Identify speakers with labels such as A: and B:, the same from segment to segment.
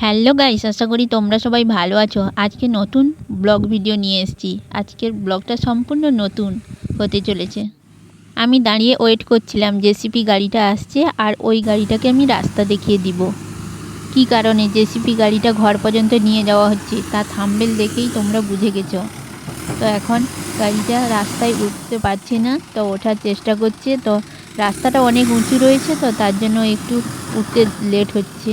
A: Hello guys, আশা করি তোমরা সবাই ভালো আছো। আজকে নতুন ব্লগ ভিডিও নিয়ে এসেছি। আজকের ব্লগটা সম্পূর্ণ নতুন হতে চলেছে। আমি দাঁড়িয়ে ওয়েট করছিলাম জেসিপি গাড়িটা আসছে, আর ওই গাড়িটাকে আমি রাস্তা দেখিয়ে দিব। কি কারণে জেসিপি গাড়িটা ঘর পর্যন্ত নিয়ে যাওয়া হচ্ছে তা থাম্বনেল দেখেই তোমরা বুঝে গেছো। তো এখন গাড়িটা রাস্তায় উঠতে পারছে না, তো ওঠার চেষ্টা করছে। তো রাস্তাটা অনেক উঁচু রয়েছে, তো তার জন্য একটু উঠতে লেট হচ্ছে।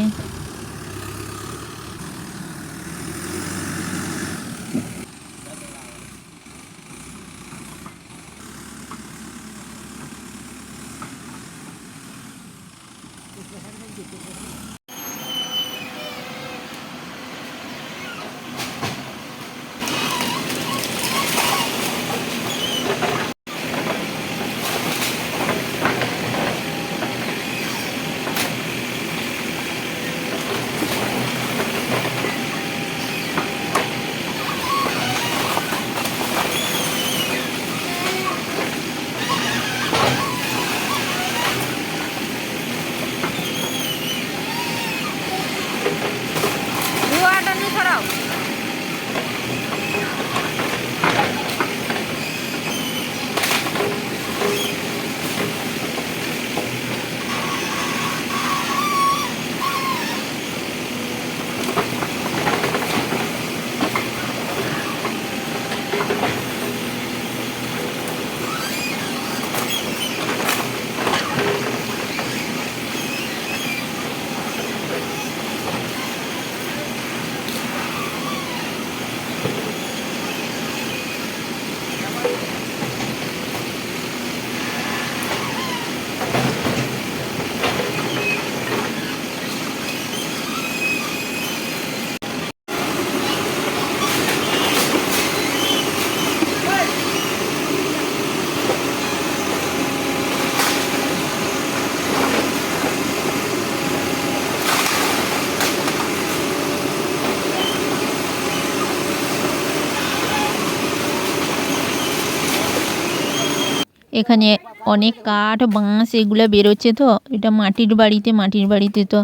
A: এখানে অনেক কাঠ, বাঁশ এগুলো বেরোচ্ছে। তো এটা মাটির বাড়িতে তো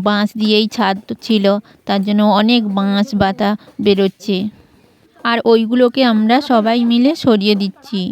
A: বাঁশ দিয়েই ছাদ ছিল, তার জন্য অনেক বাঁশ বাতা বেরোচ্ছে। আর ওইগুলোকে আমরা সবাই মিলে সরিয়ে দিচ্ছি।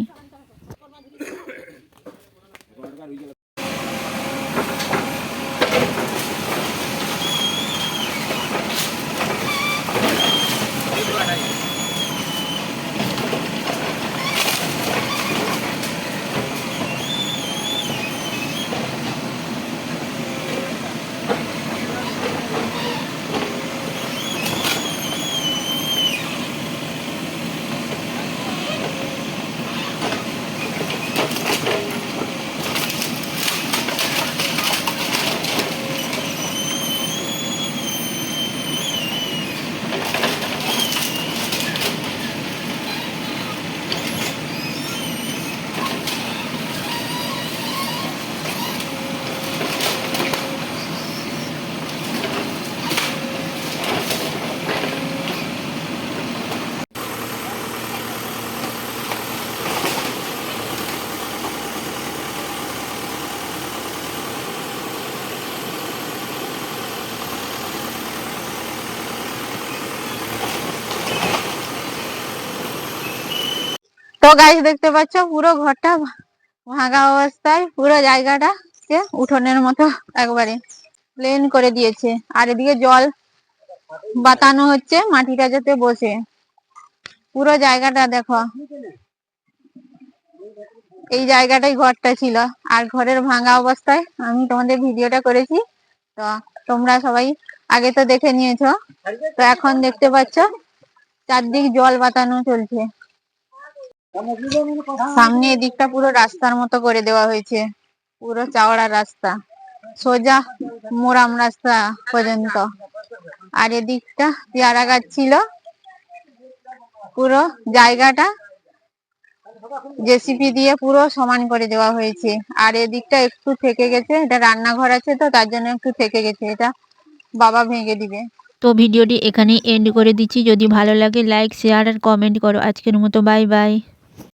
A: তো গাইস, দেখতে পাচ্ছ পুরো ঘরটা ভাঙা অবস্থায়, পুরো জায়গাটা উঠোনের মতো একবারে প্লেন করে দিয়েছে। আর এদিকে জল বাতানো হচ্ছে মাটিটা যাতে বসে। পুরো জায়গাটা দেখো, এই জায়গাটাই ঘরটা ছিল। আর ঘরের ভাঙা অবস্থায় আমি তোমাদের ভিডিওটা করেছি, তো তোমরা সবাই আগে তো দেখে নিয়েছো। তো এখন দেখতে পাচ্ছ চারদিক জল বাতানো চলছে। সামনে এদিকটা পুরো রাস্তার মতো করে দেওয়া হয়েছে, পুরো চওড়া রাস্তা, সোজা মোরাম রাস্তা পর্যন্ত। আর এদিকটা পেয়ারা গাছ ছিল। পুরো জায়গাটা জেসিপি দিয়ে পুরো সমান করে দেওয়া হয়েছে। আর এদিকটা একটু থেকে গেছে, এটা রান্নাঘর আছে তো তার জন্য একটু থেকে গেছে, এটা বাবা ভেঙে দিবে। তো ভিডিওটি এখানেই এন্ড করে দিচ্ছি। যদি ভালো লাগে লাইক, শেয়ার আর কমেন্ট করো। আজকের মতো বাই বাই।